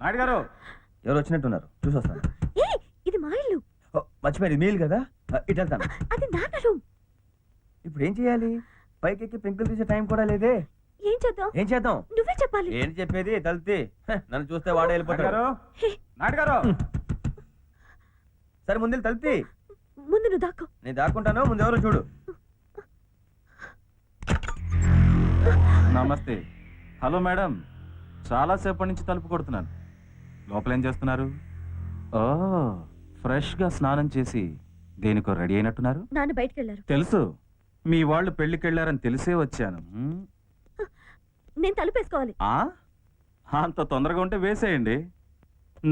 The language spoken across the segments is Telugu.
నాయుడు గారు ఎవరు వచ్చినట్టున్నారు, చూసి వస్తాను. ఇది మా ఇల్లు. మర్చిపోయింది, మీల్ కదా, ఇటు వెళ్తాను. అది నాన్న రూమ్. ఇప్పుడు ఏం చేయాలి? పైకి ఎక్కి పెంకులు తీసే టైం కూడా లేదే. ఏం చేద్దాం? నువ్వే చెప్పాలి. ఏంటి చెప్పేది? తల్తి నన్ను చూస్తే వాడే వెళ్ళిపోతారు. నాయుడు గారు సరే ముందు తల్తి. ముందు నువ్వు దాక్కో. నేను దాక్కుంటాను, ముందు ఎవరో చూడు. నమస్తే. హలో మేడం, చాలాసేపటి నుంచి తలుపు కొడుతున్నాను. లోపల ఏం చేస్తున్నారు? ఓ, ఫ్రెష్గా స్నానం చేసి దేనికో రెడీ అయినట్టున్నారు. నాన్న బయటికి వెళ్ళారు. తెలుసు, మీ వాళ్ళు పెళ్లికి వెళ్ళారని తెలిసే వచ్చాను. నేను తలుపేసుకోవాలి. అంత తొందరగా ఉంటే వేసేయండి.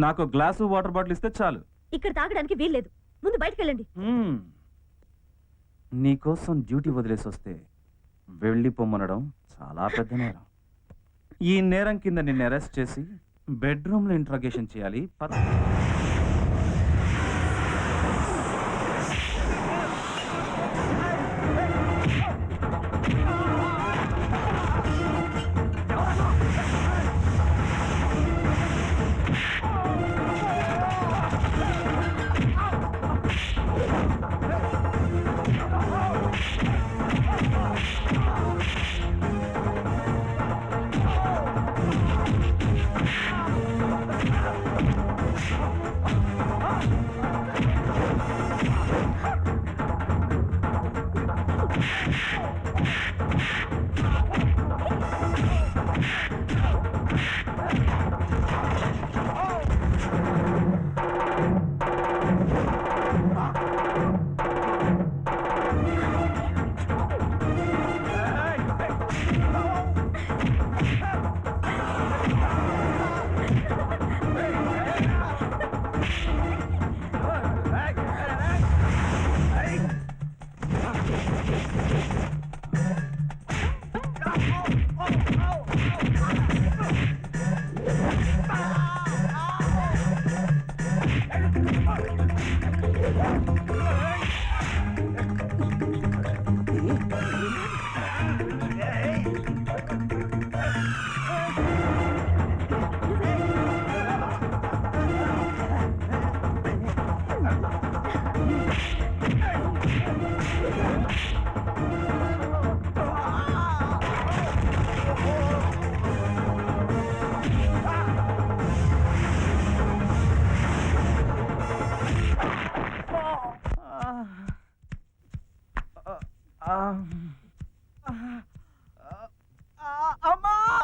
నాకు గ్లాసు వాటర్ బాటిల్ ఇస్తే చాలు. ఇక్కడ తాగడానికి వీల్లేదు. ముందు బయటికి వెళ్ళండి. నీకోసం డ్యూటీ వదిలేసి వస్తే వెళ్ళిపోమ్మనడం చాలా పెద్ద నేరం. ఈ నేరం కింద నిన్ను అరెస్ట్ చేసి బెడ్రూమ్లో ఇంట్రాగేషన్ చేయాలి.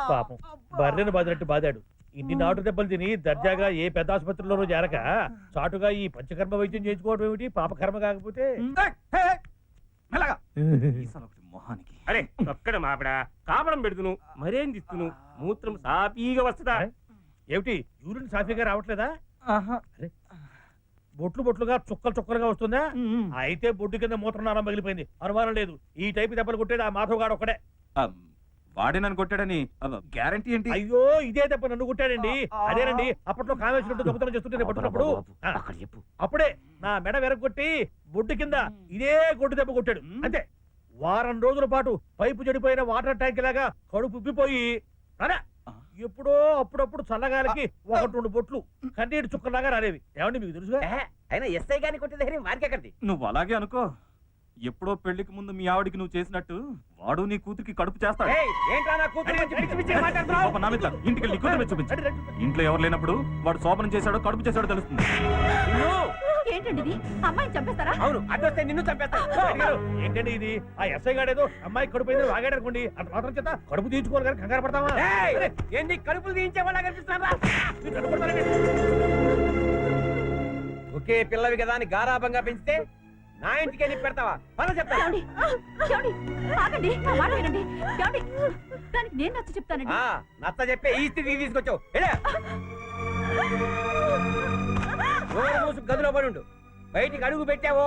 పాపం బర్రెను బాదినట్టు బాదాడు. ఇన్ని నాటు దెబ్బలు తిని దర్జాగా ఏ పెద్ద ఆసుపత్రిలోనూ చేరక చాటుగా ఈ పంచకర్మ వైద్యం చేయించుకోవడం ఏమిటి? పాపకర్మ కాకపోతే అరే ఒక్కడ మాపడా కాపడం పెడుతును మరేం తిస్తును మూత్రం సాపీగా వస్తుందా? ఏమిటి యూరిన్ సాఫీగా రావట్లేదా? అరే బొట్లు బొట్లుగా చుక్కలుగా వస్తుందా? అయితే బొడ్డు కింద మూత్రనాళం పగిలిపోయింది, అనుమానం లేదు. ఈ టైపు దెబ్బలు కొట్టేది ఆ మాధవ్ గాడు ఒక్కడే. వాడే నన్ను కొట్టాడని గ్యారంటీ ఏంటి? అయ్యో ఇదే దెబ్బ నన్ను కొట్టాడండి. అదేనండి అప్పట్లో కామేశ్వరుడు దొంగతనం చేస్తుంటే పట్టుకున్నప్పుడు అప్పుడే నా మెడ వెరగొట్టి బొడ్డు కింద ఇదే గొడ్డు దెబ్బ కొట్టాడు. అంతే. వారం రోజుల పాటు పైపు చెడిపోయిన వాటర్ ట్యాంక్ లాగా కడుపు ఉబ్బిపోయి అలా ఎప్పుడో అప్పుడప్పుడు చల్లగాలికి 1-2 బొట్లు కన్నీటి చుక్కలాగా రాలేవి. ఏమండి మీకు తెలుసు? అయినా ఎస్ఐ గాని కొట్టే దగ్గర వారికెక్కడిది? నువ్వు అలాగే అనుకో. ఎప్పుడో పెళ్లికి ముందు మీ ఆవిడికి నువ్వు చేసినట్టు వాడు నీ కూతురికి కడుపు చేస్తాడు. ఇంటికి చూపించు. ఇంట్లో ఎవరు లేనప్పుడు వాడు శోభనం చేశాడో కడుపు చేశాడో తెలుస్తుంది. ఏంటండి అమ్మాయిని చంపేస్తారా? అవును, అడ్డొస్తే నిన్ను చంపేస్తా. ఏంటండి ఇది? ఆ ఎస్ఐ గాడేదో అమ్మాయి కడుపు అయింది వాగాడు అనుకోండి, అంత మాత్రం చేత కడుపు తీయించుకోవాలి కానీ కంగారు పడతావా? ఏంటి కడుపులు తీయించే వాళ్ళ కనిపిస్తున్నారా? ఒకే పిల్లవి కదా అని గారాభంగా పెంచితే నా ఇంటికి వెళ్ళి పెడతావా? పద చెప్తా. నేను నచ్చ చెప్తానండి. నచ్చ చెప్పే ఈ స్థితికి తీసుకొచ్చావు. గదిలో పడి ఉండు. బయటికి అడుగు పెట్టావో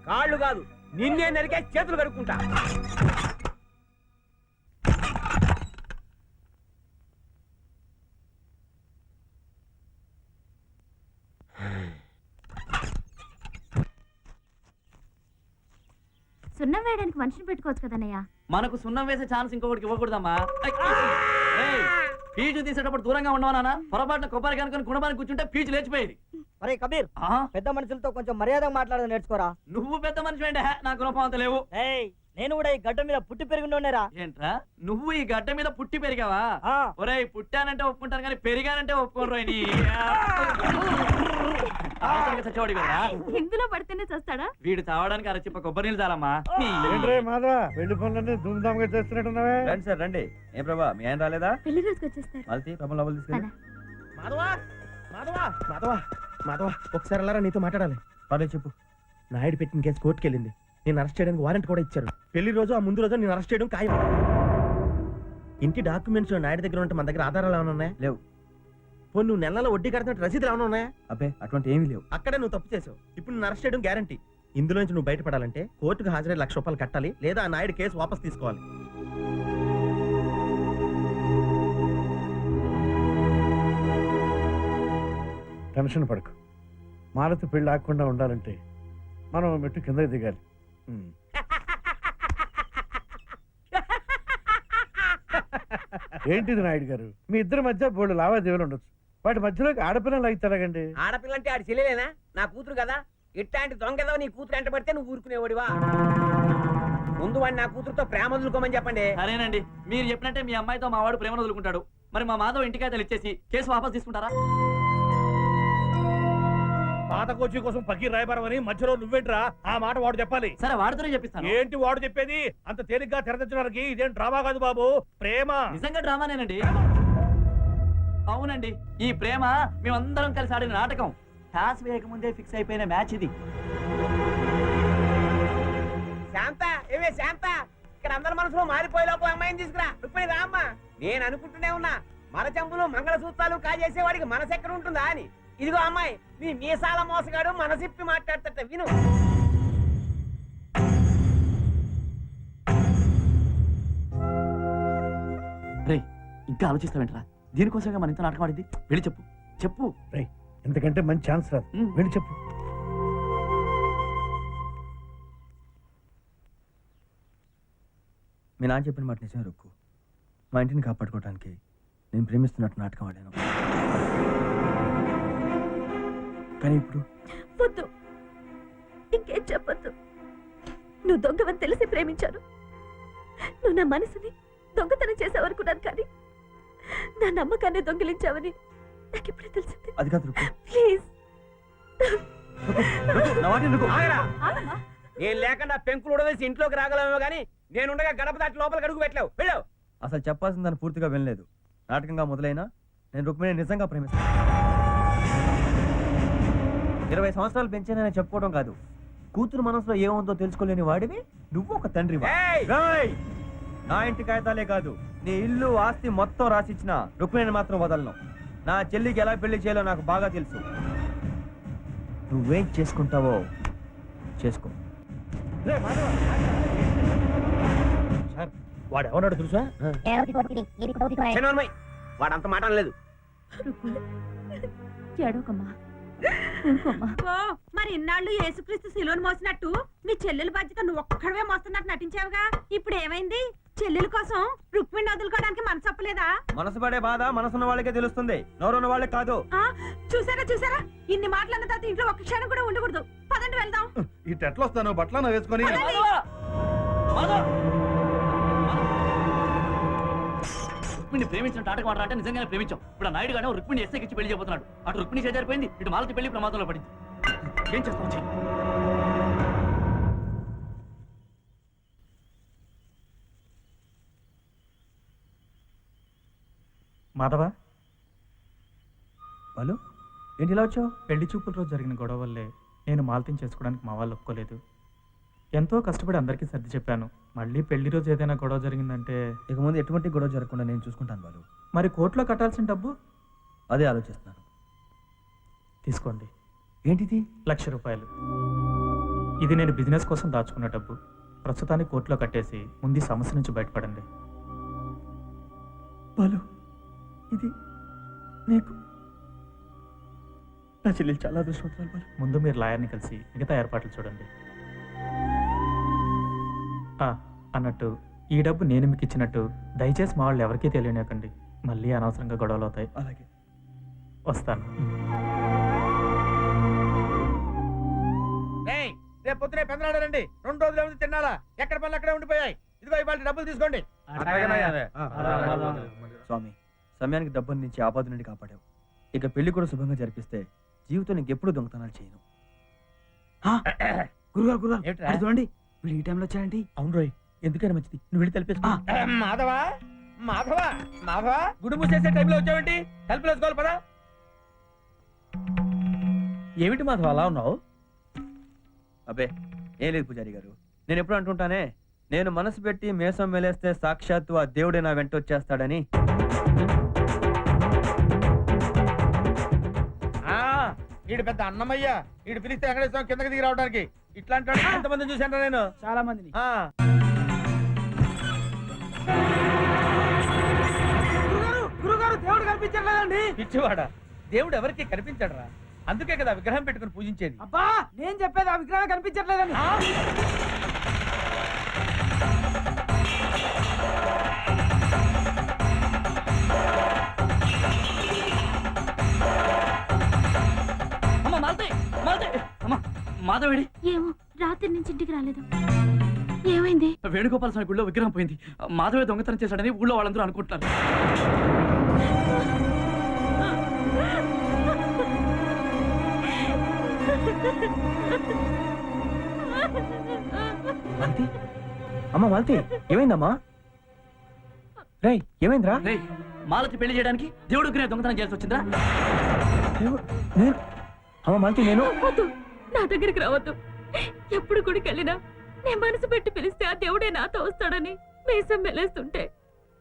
కాళ్ళు కాదు నిన్నే నరికే చేతులు కడుక్కుంటా. సున్నం వేయడానికి మనిషిని పెట్టుకోవచ్చు కదన్నయ్య. మనకు సున్నం వేసే ఛాన్స్ ఇంకొకటికి ఇవ్వకూడదమ్మా. ఫీజు తీసేటప్పుడు దూరంగా ఉండవా నాన్న? పొరపాటున కొబ్బరి కనుకొని గుణమానికి కూర్చుంటే ఫీజు లేచిపోయేది. అరే కబీర్, ఆ? పెద్ద మనుషులతో కొంచెం మర్యాదగా మాట్లాడడం నేర్చుకోరా. నువ్వు పెద్ద మనిషి ఏంటే నాకు రూపం అంత లేవు. ఏయ్, నేను కూడా ఈ గడ్డ మీద పుట్టి పెరిగినోనేరా. ఏంట్రా నువ్వు ఈ గడ్డ మీద పుట్టి పెరిగావా? ఆ. ఒరేయ్ పుట్టానంటే ఒప్పుకుంటాను కానీ పెరిగానంటే ఒప్పుకోను రోయ్. చచ్చేవాడి కదా ఇందులో పడితేనే చేస్తాడా? వీడు చావడానికి అరచిప్ప కొబ్బరి నీళ్ళు చాలమ్మా. మాధవ పెళ్లి పనులన్నీ ధూమ్ధామ్ గా చేస్తున్నట్టున్నావే. రండి సార్ రండి. ఏం ప్రభా మీ ఆయన రాలేదా? పెళ్లి రోజుకి వచ్చేస్తారు. మాలతి ప్రభా లోపల తీసుకెళ్ళి. మాధవా మాధవా మాధవా మాధవా ఒకసారి అలా నీతో మాట్లాడాలి. పర్లేదు చెప్పు. నాయుడు పెట్టిన కేసు కోర్టుకి వెళ్ళింది. నేను అరెస్ట్ చేయడానికి వారెంట్ కూడా ఇచ్చారు. పెళ్లి రోజు ఆ ముందు రోజు నేను అరెస్ట్ చేయడం ఖాయం. ఇంటి డాక్యుమెంట్స్ నాయుడు దగ్గర ఉంటే మన దగ్గర ఆధారాలు ఏమైనా ఉన్నాయా? లేవు. పోనీ నువ్వు నెలలో వడ్డీ కడుతున్నట్టు రసీదులు ఏమైనా ఉన్నాయా? అబ్బే అటువంటి ఏమీ లేవు. అక్కడే నువ్వు తప్పు చేసావు. ఇప్పుడు నేను అరెస్ట్ చేయడం గ్యారంటీ. ఇందులోంచి నువ్వు బయటపడాలంటే కోర్టుకు హాజరై ₹1,00,000 కట్టాలి, లేదా ఆ నాయుడు కేసు వాపస్ తీసుకోవాలి. టెన్షన్ పడకు. మాలతి పెళ్లి ఆగకుండా ఉండాలంటే మనం మెట్టు కిందకి దిగాలి. ఏంటిది నాయుడు గారు, మీ ఇద్దరి మధ్య బోల్డు లావాదేవీలు ఉండొచ్చు. వాటి మధ్యలోకి ఆడపిల్లలు లాగుతారాగండి. ఆడపిల్లంటే ఆడి చెల్లెలేనా? నా కూతురు కదా. ఇట్లాంటి దొంగదో నీ కూతురు ఎంట పడితే నువ్వు ఊరుకునేవాడివా? ముందు వాడిని నా కూతురుతో ప్రేమ వదులుకోమని చెప్పండి. సరేనండి, మీరు చెప్పినట్టే మీ అమ్మాయితో మా వాడు ప్రేమను వదులుకుంటాడు. మరి మా మాధవ్ ఇంటికైతే ఇచ్చేసి కేసు వాపస్ తీసుకుంటారా? పాత కోచి కోసం పకీర్ రాయబారం అని మధ్యలో నువ్వేంట్రా? ఆ మాట వాడు చెప్పాలి. సరే వాడితోనే చెప్పిస్తాను. ఏంటి వాడు చెప్పేది? అంత తేలిగ్గా తెరదించడానికి ఇదేం డ్రామా కాదు బాబు, ప్రేమ. నిజంగా డ్రామానేనండి. అవునండి, ఈ ప్రేమ మేమందరం కలిసి ఆడిన నాటకం. టాస్ వేయకముందే ఫిక్స్ అయిపోయిన మ్యాచ్ ఇది. శాంత, ఏమే శాంత, ఇక్కడ అందరి మనసులో మారిపోయేలోపు అమ్మాయిని తీసుకురా. ఇప్పుడు రామ్మా. నేను అనుకుంటూనే ఉన్నా, మన చెంబులు మంగళసూత్రాలు కాజేసేవాడికి మనసు ఎక్కడ ఉంటుందా అని. ఇదిగో అమ్మాయి, నీ మీసాల మోసగాడు మనసిప్పి మాట్లాడతట, విను. రే ఇంకా ఆలోచిస్తావేంట్రా? దీనికోసంగా మన ఇంత నాటకం ఆడింది. వెళ్ళి చెప్పు చెప్పు. ఎందుకంటే మంచి ఛాన్స్ రాదు. వెళ్ళి చెప్పు. మీ నాన్న చెప్పిన మాట నిజమే రుక్కు. మా ఇంటిని కాపాడుకోవడానికి నేను ప్రేమిస్తున్నట్టు నాటకం ఆడాను. కానీ ఇప్పుడు వద్దు, ఇంకేం చెప్పొద్దు. నువ్వు దొంగవని తెలిసి ప్రేమించాను. నువ్వు నా మనసుని దొంగతనం చేసావనుకున్నాను, కానీ నా నమ్మకాన్ని దొంగిలించావని నాకు ఇప్పుడే తెలిసింది. అది కాదు రుక్కు. ప్లీజ్ నా మాట విను రుక్కు. ఆగరా. ఆగమ్మా. నేను లేకుండా పెంకులు ఉడవేసి ఇంట్లోకి రాగలమేమో గానీ నేనుండగా గడప దాటి లోపలికి అడుగు పెట్టలేవు. వెళ్ళావు. అసలు చెప్పాల్సిన దాన్ని పూర్తిగా వినలేదు. నాటకంగా మొదలైనా నేను రుక్మిణిని నిజంగా ప్రేమిస్తాను. 20 సంవత్సరాలు పెంచానని చెప్పుకోవడం కాదు, కూతురు మనసులో ఏముందో తెలుసుకోలేని వాడివి నువ్వు ఒక తండ్రి. ఏయ్! నా ఇంటి కాగితాలే కాదు, నీ ఇల్లు ఆస్తి మొత్తం రాసిచ్చిన రుక్మిణిని మాత్రం వదలను. నా చెల్లికి ఎలా పెళ్లి చేయాలో నాకు బాగా తెలుసు. నువ్వేం చేసుకుంటావో చేసుకో. సార్, వాడు ఎవన్నాడు తెలుసా? చిన్నమ్మాయి, వాడు అంత మాట లేదు. ఏడోకమ్మా. మరి ఇన్నాళ్ళు యేసుక్రీస్తు శిలువను మోసినట్టు మీ చెల్లెల బాధ్యత నువ్వు ఒక్కడవే మోస్తున్నట్టు నటించావుగా. ఇప్పుడు ఏమైంది? చెల్లెల కోసం రుక్మిణి వదులుకోవడానికి మనసు ఒప్పలేదా? మనసు పడే బాధ మనసున్న వాళ్ళకే తెలుస్తుంది, నోరున్న వాళ్ళకి కాదు. చూసారా చూసారా, ఇన్ని మాటలన్న తర్వాత ఇంట్లో ఒక్క క్షణం కూడా ఉండకూడదు. పదండి వెళ్దాం. ఈ టెట్లు వస్తాను బట్టలను వేసుకొని. రుక్మిణి ప్రేమించిన నాటకం ఆడరా అంటే నిజంగానే ప్రేమించాం. ఇప్పుడు ఆ నాయుడు గానే రుక్మిణి ఎస్ఐకి ఇచ్చి పెళ్లి చేయబోతున్నాడు. అటు రుక్మిణి చేజారిపోయింది, ఇటు మాలతి పెళ్లి ప్రమాదంలో పడింది. ఏం చేస్తాం? చెయ్యి. మాధవ, వాళ్ళు ఏంటి ఇలా వచ్చావు? పెళ్లి చూపుల రోజు జరిగిన గొడవ వల్లే నేను మాలతిని చేసుకోవడానికి మా వాళ్ళు ఒప్పుకోలేదు. ఎంతో కష్టపడి అందరికీ సర్ది చెప్పాను. మళ్ళీ పెళ్లి రోజు ఏదైనా గొడవ జరిగిందంటే ఇక ముందు ఎటువంటి గొడవ జరగకుండా నేను చూసుకుంటాను వాళ్ళు. మరి కోర్టులో కట్టాల్సిన డబ్బు అదే ఆలోచిస్తున్నాను. తీసుకోండి. ఏంటిది? ₹1,00,000. ఇది నేను బిజినెస్ కోసం దాచుకున్న డబ్బు. ప్రస్తుతానికి కోర్టులో కట్టేసి ముందు సమస్య నుంచి బయటపడండి. వాళ్ళు ఇది నీకు నా చెల్లెలు చాలా అదృష్టవంతురాలు వాళ్ళు. ముందు మీరు లాయర్ని కలిసి మిగతా ఏర్పాట్లు చూడండి. అన్నట్టు ఈ డబ్బు నేను మీకు ఇచ్చినట్టు దయచేసి మా వాళ్ళు ఎవరికీ తెలియనివ్వకండి. మళ్ళీ అనవసరంగా గొడవలు అవుతాయి. అలాగే. వస్తాను. రేపు పొద్దునే పెందలాడారండి. 2 రోజులు ఏముంది తిన్నాలా? ఎక్కడ పనులు అక్కడే ఉండిపోయాయి. ఇదిగో ఇవాళ డబ్బులు తీసుకోండి. స్వామి, సమయానికి డబ్బుల నుంచి ఆపద నుండి కాపాడావు. ఇక పెళ్లి కూడా శుభంగా జరిపిస్తే జీవితం ఇంకెప్పుడు దొంగతనాలు చేయను. ఏమిట్రా? చూడండి వీడు ఈ టైంలో వచ్చాయండి. అవును రోయ్, ఎందుకైనా మంచిది నువ్వు వెళ్ళి తలిపేసుకో. మాధవా మాధవా మాధవా, గుడి మూసేసే టైంలో వచ్చావేంటి? తలుపులు వేసుకోవాలి పదా. ఏమిటి మాధవ అలా ఉన్నావు? అబ్బే ఏం లేదు పూజారి గారు, నేను ఎప్పుడు అంటుంటానే, నేను మనసు పెట్టి మేసం మెలేస్తే సాక్షాత్తు ఆ దేవుడే నా వెంట వచ్చేస్తాడని. వీడు పెద్ద అన్నమయ్య. వీడు పిలిస్తే వెంకటేశ్వరం కిందకి దిగి రావడానికి. ఇట్లాంటి వాడిని ఎంతమందిని చూశాను నేను. చాలా మందిని. గురుగారు దేవుడు కనిపించట్లేదండి. పిచ్చివాడా, దేవుడు ఎవరికి కనిపించడరా? అందుకే కదా విగ్రహం పెట్టుకుని పూజించేది. అబ్బా నేను చెప్పేది ఆ విగ్రహం కనిపించట్లేదండి. అమ్మ మాలతే మాలతే అమ్మ మాధవేడి ఏమో రాత్రి నుంచి ఇంటికి రాలేదు. ఏమైంది? వేణుగోపాల స్వామి గుడిలో విగ్రహం పోయింది. మాధవే దొంగతనం చేశాడని ఊళ్ళో వాళ్ళందరూ అనుకుంటున్నారు. మాలతి, అమ్మా మాలతి, ఏమైందమ్మా? రేయ్ ఏమైందిరా? రేయ్, మాలతి పెళ్లి చేయడానికి దేవుడు విగ్రహం దొంగతనం చేయాల్సి వచ్చిందా? నేను అమ్మ మాలతి, నేను వద్దు, నా దగ్గరికి రావద్దు. ఎప్పుడు గుడికి వెళ్ళినా నేను మనసు పెట్టి పిలిస్తే ఆ దేవుడే నాతో వస్తాడని మీసం మెలేస్తుంటే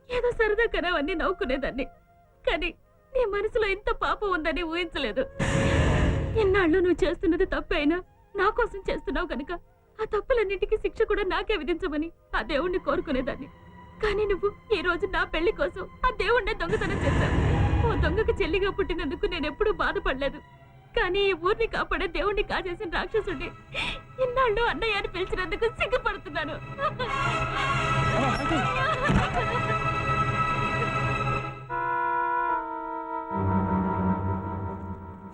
ఏదో సరదా కనవన్నీ నవ్వుకునేదాన్ని. కానీ నీ మనసులో ఇంత పాపం ఉందని ఊహించలేదు. ఇన్నాళ్ళు నువ్వు చేస్తున్నది తప్పైనా నా కోసం చేస్తున్నావు కనుక ఆ తప్పులన్నింటికి శిక్ష కూడా నాకే విధించమని ఆ దేవుణ్ణి కోరుకునేదాన్ని. కానీ నువ్వు ఈ రోజు నా పెళ్లి కోసం ఆ దేవుణ్ణే దొంగతనం చేశావు. ఓ దొంగకు చెల్లిగా పుట్టినందుకు నేను ఎప్పుడూ బాధపడలేదు. కానీ ఈ ఊరిని కాపాడే దేవుణ్ణి కాజేసిన రాక్షసుడి ఇన్నాళ్ళు అన్నయ్య అని పిలిచినందుకు సిగ్గుపడుతున్నాను.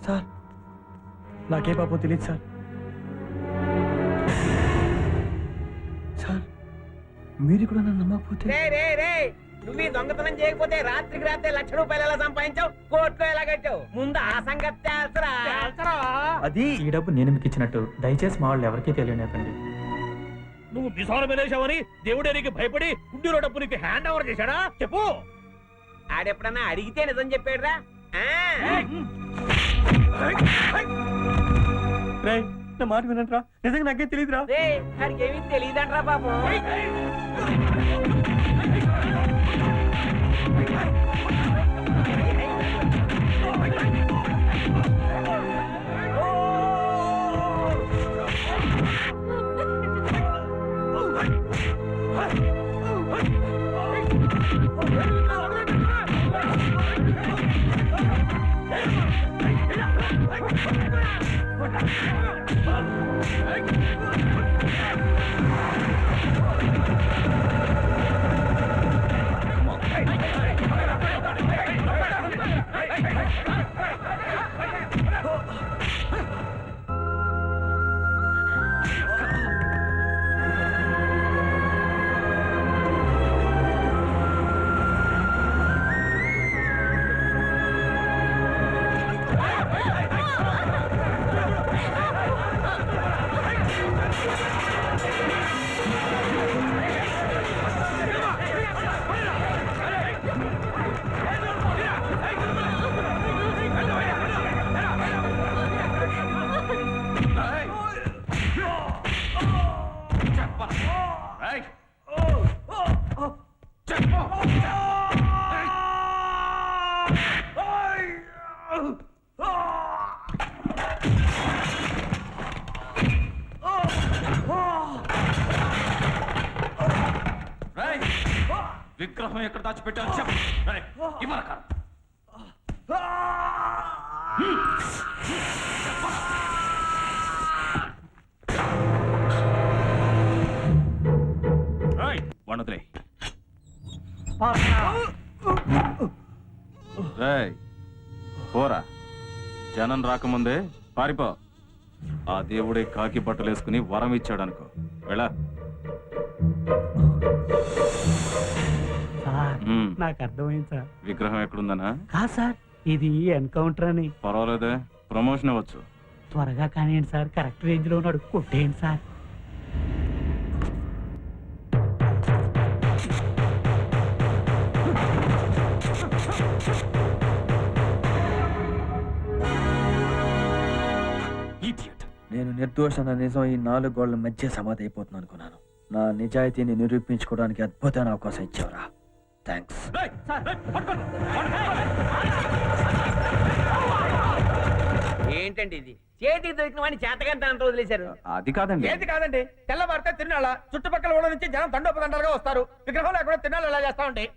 సార్ నాకే పాపం తెలియదు సార్. సార్ మీరు కూడా నన్ను నమ్మకపోతే రే రే రే, నువ్వు ఈ దొంగతనం చేయకపోతే రాత్రికి రాత్రి ₹1,00,000 ఎలా సంపాదించావు? కోర్టులో ఎలా కట్టావు? ముందు ఆ సంగతి తేల్చరా. అది ఈ డబ్బు నేను మీకు ఇచ్చినట్టు దయచేసి మా వాళ్ళు ఎవరికీ తెలియనివ్వకండి. నువ్వు మిసాలు మెలేశావని దేవుడే నీకు భయపడి కుండీలో డబ్బు నీకు హ్యాండ్ ఓవర్ చేశాడా? చెప్పు. ఆడెప్పుడన్నా అడిగితే నిజం చెప్పాడురా. రేయ్ నా మాట వినంట్రా, నిజంగా నాకేం తెలియదురా. రే ఆడికి ఏమీ తెలియదంట్రా పాపం. విగ్రహం ఎక్కడ దాచిపెట్టావు చెప్పు. ఇవ్వక వనదులే. పోరా, జనం రాకముందే పారిపో. ఆ దేవుడే కాకి బట్టలు వేసుకుని వరం ఇచ్చాడు అనుకో. వెళ్ళా. నాకు అర్థమైంది సార్. విగ్రహం ఎక్కడుందనా? కాదు సార్, ఇది ఎన్కౌంటర్ అని. పర్వాలేదే, ప్రమోషన్ అవ్వచ్చు. త్వరగా కానివ్వండి సార్, కరెక్ట్ రేంజ్ లో ఉన్నాడు, కొట్టేయండి సార్. నేను నిర్దోషణ నిజం ఈ 4 గోళ్ల మధ్య సమాధి అయిపోతుంది అనుకున్నాను. నా నిజాయితీని నిరూపించుకోవడానికి అద్భుతమైన అవకాశం ఇచ్చావురా. థ్యాంక్స్. ఏంటండి ఇది? చేతికి దొరికిన వాడిని చేతకంటే అంత వదిలేశారు. అది కాదండి. ఏంటి కాదండి, తెల్లవారితే తిన్నాళ్ళ చుట్టుపక్కల ఊళ్ళ నుంచి జనం తండోపతండాలుగా వస్తారు. విగ్రహం లేకుండా తిన్నాళ్ళు ఎలా చేస్తా ఉంటాయి?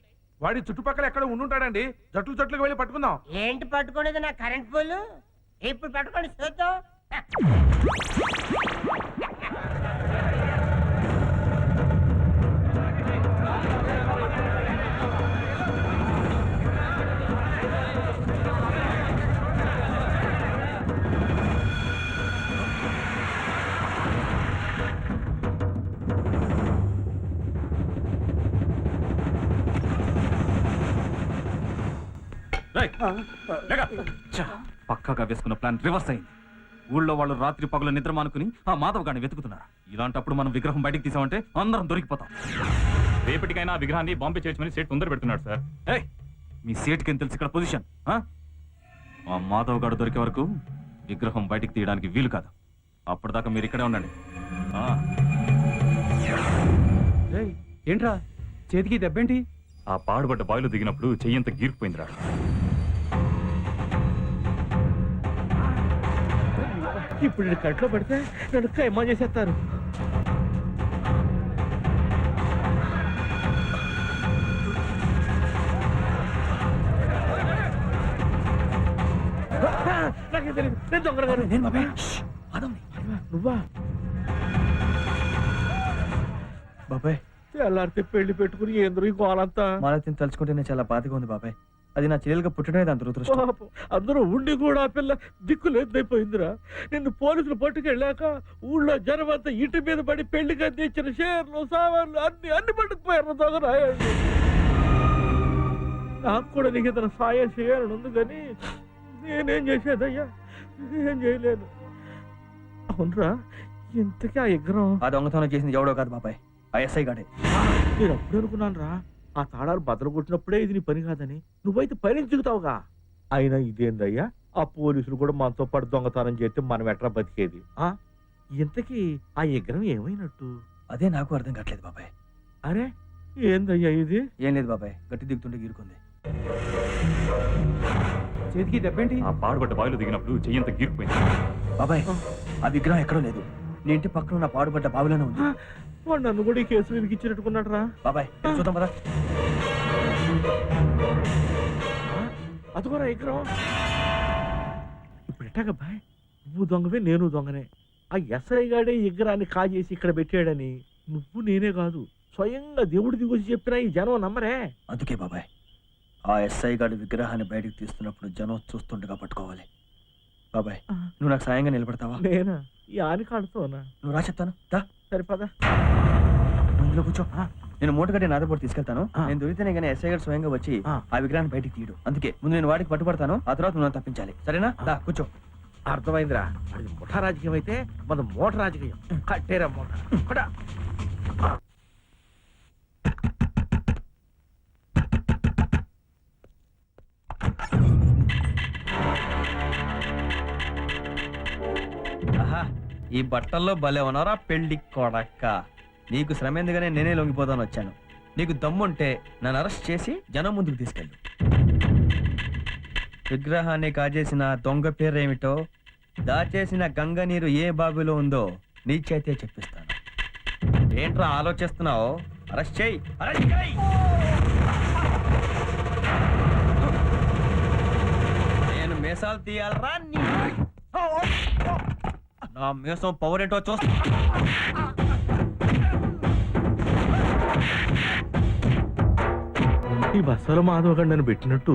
వాడి చుట్టుపక్కల ఎక్కడ ఉండుంటాడండి. జట్లకు వెళ్ళి పట్టుకుందాం. ఏంటి పట్టుకునేది? నా కరెంట్ పోలు ఇప్పుడు పట్టుకొని చూద్దాం. పక్కగా వేసుకున్న ప్లాన్ రివర్స్ అయింది. ఊళ్ళో వాళ్ళు రాత్రి పగలు నిద్ర మానుకుని ఆ మాధవ్ గారిని వెతుకుతున్నారు. ఇలాంటప్పుడు మనం విగ్రహం బయటికి తీసామంటే అందరం దొరికిపోతాం. రేపటికైనా ఆ విగ్రహాన్ని బాంబే చేర్చమని సేట్ తొందర పెడుతున్నాడు సార్. ఏయ్, మీ సేట్కి ఏం తెలుసు ఇక్కడ పొజిషన్? ఆ మాధవ్ గారు దొరికే వరకు విగ్రహం బయటికి తీయడానికి వీలు కాదు. అప్పటిదాకా మీరు ఇక్కడే ఉండండి. ఏంట్రా చేతికి దెబ్బేంటి? ఆ పాడుబడ్డ బావిలో దిగినప్పుడు చెయ్యంత గీరుకుపోయిందిరా. ఇప్పుడు నేను కట్లో పడితే నన్ను ఖైమా చేసేస్తారు. నాకేం తెలియదు, నేను దొంగ గారు. నువ్వా? బాబాయ్, తెల్లారితే పెళ్లి పెట్టుకుని ఏంద్రు ఈ గోలంతా? మాలతిని తలుచుకుంటే నేను చాలా బాధగా ఉంది బాబాయ్. అది నా చెల్లెలుగా పుట్టడమే దాని దురదృష్టం. పాపం, అందరూ ఉండి కూడా ఆ పిల్ల దిక్కులేదైపోయిందిరా. నిన్ను పోలీసులు పట్టుకెళ్ళాక ఊళ్ళో జనం అంతా ఇంటి మీద పడి పెళ్లికి అందించిన షేర్లు సామాన్లు అన్ని పట్టుకుపోయారు దొంగరాయండి. నాకు కూడా నీకు ఇతను సాయం చేయాలని ఉంది కానీ నేనేం చేసేదయ్యా, ఏం చేయలేను. అవునరా, ఇంతకీ ఆ విగ్రహం ఆ దొంగతనం చేసింది ఎవడో కాదు బాబాయ్, ఆ ఎస్ఐ గాడే. నేను అప్పుడు అనుకున్నాను రా, ఆ తాళాలు బద్దలు కొట్టినప్పుడే ఇది నీ పని కాదని. నువ్వైతే పైనుంచుకుతావుగా. అయినా ఇదేందయ్యా, ఆ పోలీసులు కూడా మనతో పాటు దొంగతనం చేస్తే మనం ఎట్లా బతికేది? ఇంతకీ ఆ విగ్రహం ఏమైనట్టు? అదే నాకు అర్థం కావట్లేదు బాబాయ్. అరే ఏందయ్యా ఇది? ఏం లేదు బాబాయ్, గట్టి దిగుతుంటే గీరుకుంది. చేతికి దెబ్బేంటి? ఆ పాడుబడ్డ బావిలో దిగినప్పుడు చెయ్యంత గీరుకుపోయింది. బాబాయ్, ఆ విగ్రహం ఎక్కడో లేదు. నీ ఇంటి పక్కన ఉన్న పాడుబడ్డ బావిలోనే ఉంది. వాడు నన్ను కూడా ఈ కేసులో ఇరికిచ్చినట్టుకున్నాడు రా. బాబాయ్, చూద్దాం పదా. అదిగోరా విగ్రహం. ఇప్పుడు ఎట్టాగా బాయ్, నువ్వు దొంగవే నేను దొంగనే. ఆ ఎస్ఐ గాడే విగ్రహాన్ని కాజేసి ఇక్కడ పెట్టాడని నువ్వు నేనే కాదు స్వయంగా దేవుడు దిగొచ్చి చెప్పినా ఈ జనం నమ్మరే. అందుకే బాబాయ్, ఆ ఎస్ఐ గారి విగ్రహాన్ని బయటకు తీస్తున్నప్పుడు జనం చూస్తుండగా పట్టుకోవాలి. బాబాయ్, నువ్వు నాకు సాయంగా నిలబడతావా? నేనా? ఈ ఆని కాడుతోనా? నువ్వు రా చెప్తాను. దా, సరిపదా. ఇందులో కూర్చో. నేను మూటగడ్డి నాతో పాటు తీసుకెళ్తాను. నేను దొరికితేనే కానీ ఎస్ఐ గారు స్వయంగా వచ్చి ఆ విగ్రహాన్ని బయటికి తీయడు. అందుకే ముందు నేను వాడికి పట్టుబడతాను, ఆ తర్వాత నువ్వు నన్ను తప్పించాలి. సరేనా? దా, కూర్చో. అర్థమైందిరా. అది ముఠా రాజకీయం అయితే మన మోట రాజకీయం. కట్టేరా మోట. కొడా. ఆహా, ఈ బట్టల్లో భలే ఉన్నారా పెళ్లి కొడక్క. నీకు శ్రమ ఎందుకనే నేనే లొంగిపోదాను వచ్చాను. నీకు దమ్ముంటే నన్ను అరెస్ట్ చేసి జనం ముందుకు తీసుకెళ్ళు. విగ్రహాన్ని కాజేసిన దొంగ పేరేమిటో, దాచేసిన గంగ నీరు ఏ బావిలో ఉందో నీ చేతే చెప్పిస్తాను. ఏంట్రా ఆలోచిస్తున్నావు? అరెస్ట్ చేయి, అరెస్ట్ చేయి. నేను మీసాలు తీయాలరా? నా మీసం పవర్ ఏంటో చూస్తా. ఈ బస్సులో మాధవ నన్ను పెట్టినట్టు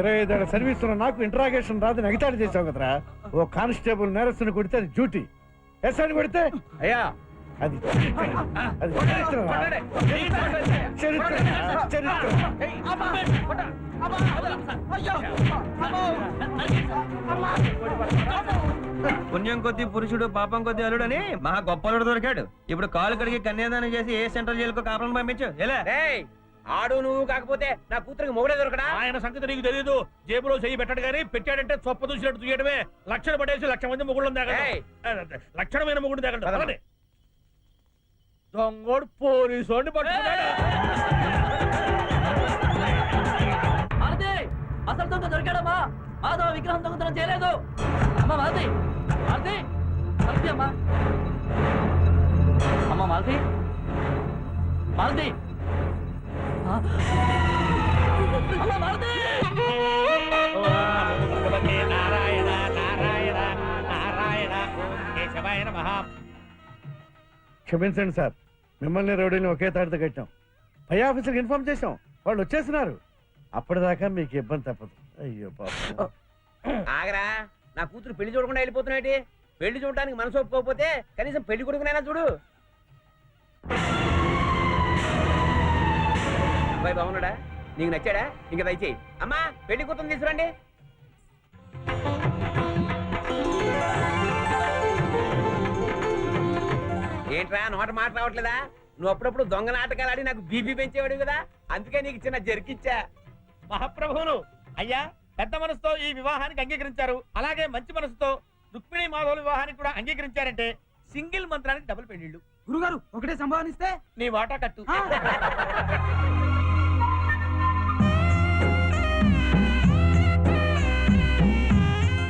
25 ఏళ్ల సర్వీస్ లో నాకు ఇంట్రాగేషన్ రాదని ఎగతాడు చేసావు కదరా. ఓ కానిస్టేబుల్ నేరస్తుని కొడితే అది డ్యూటీ, ఎస్ఐని కొడితే అయ్యా అది చరిత్ర. అది చరిత్రరా. చరిత్ర. చరిత్ర. పుణ్యం కొద్ది పురుషుడు పాపం కొద్ది అల్లుడని మహా గొప్ప అల్లుడు దొరికాడు. ఇప్పుడు కాలు కడిగి కన్యాదానం చేసి ఏ సెంట్రల్ జైలుకు కాపలను పంపించు. ఎలా రేయ్, ఆడు నువ్వు కాకపోతే నా కూతురికి మొగుడే దొరకడా? ఆయన సంగతి నీకు తెలియదు. జేబులో చెయ్యి పెట్టడు కానీ పెట్టాడంటే చొప్ప దూసినట్టు తీయడమే. లక్షలు పడేసి 1,00,000 మంది మొగుళ్ళని ఏయ్. దాగండి. లక్షణమైన మొగుడు దాగండి. పదమ్మా. పదండి. దొంగోడు పోలీసు వాడిని పట్టుకున్నాడు. మాలతి అసలు దొంగ దొరికాడమ్మా. మాధవ విగ్రహం దొంగతనం చేయలేదు. అమ్మా మాలతి, మాలతి, మాలతి అమ్మా, అమ్మా మాలతి, మాలతి, ఆ? అమ్మా మాలతి. భగవతే నారాయణ నారాయణ నారాయణ కేశవాయ నమః. క్షమించండి సార్, మిమ్మల్ని రౌడీని ఒకే తాడితో కట్టాం. పై ఆఫీసర్కి ఇన్ఫార్మ్ చేసాం, వాళ్ళు వచ్చేస్తున్నారు. అప్పటిదాకా మీకు ఇబ్బంది తప్పదు. అయ్యో పాపం. ఆగరా, నా కూతురు పెళ్లి చూడకుండా వెళ్ళిపోతున్నాయి. పెళ్లి చూడటానికి మనసు ఒప్పుకోకపోతే కనీసం పెళ్లి కొడుకునైనా చూడు. అబ్బాయి బాగున్నాడా? నీకు నచ్చాడా? ఇంకా దయచేయి. అమ్మా, పెళ్లి కూతురు తీసుకురండి. ఏంట్రా నోట మాట రావట్లేదా? నువ్వు అప్పుడప్పుడు దొంగ నాటకాలు ఆడి నాకు బీపీ పెంచేవాడు కదా, అందుకే నీకు చిన్న జరికిచ్చా. మహాప్రభువులు అయ్యా, పెద్ద మనసుతో ఈ వివాహానికి అంగీకరించారు. అలాగే మంచి మనసుతో రుక్మిణి మాధవుల వివాహానికి కూడా అంగీకరించారంటే సింగిల్ మంత్రానికి డబుల్ పెళ్లిళ్ళు. గురుగారు ఒకటే సంభావనిస్తే నీ వాటా కట్టు.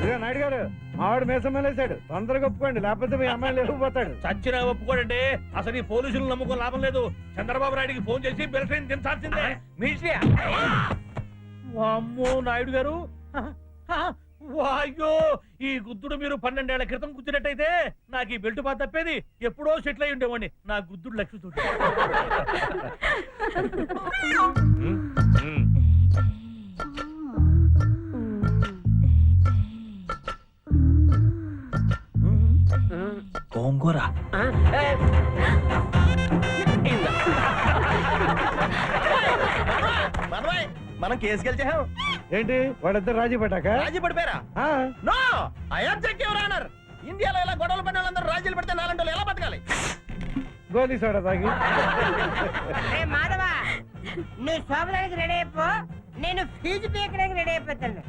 ఇదిగో నాయుడు గారు, మావాడు మీసం మేలేశాడు. తొందరగా ఒప్పుకోండి, లేకపోతే మీ అమ్మాయిలు లేకపోతాడు. చచ్చిన ఒప్పుకోడండి. అసలు ఈ పోలీసులు నమ్ముకొని లాభం లేదు. చంద్రబాబు నాయుడికి ఫోన్ చేసి బెల్ ట్రైన్ దించాల్సిందే. మిలిటరీ అమ్మో నాయుడు గారు, వాయ్యో, ఈ గుద్దుడు మీరు 12 ఏళ్ల క్రితం గుద్దినట్టయితే నాకు ఈ బెల్ట్ బాధ తప్పేది. ఎప్పుడో సెటిల్ అయి ఉండేవాడిని. నా గుద్దుడు లక్ష్మి చూడు. గోంగూర మనం కేసు గెలిచాం. ఏంటి వాడిద్దరు రాజీ పడ్డాక? రాజీ పడిపోయారా? ఆ, no, I object your honour. ఇండియాలో ఇలా గొడవలు పడిన వాళ్ళందరూ రాజీలు పెడితే నాలంటి వాళ్ళు ఎలా బతకాలి? గోలీ సోడా తాగి. మాధవా, నువ్వు శోభనానికి రెడీ అయిపో, నేను ఫీజు పీకడానికి రెడీ అయిపోతాను.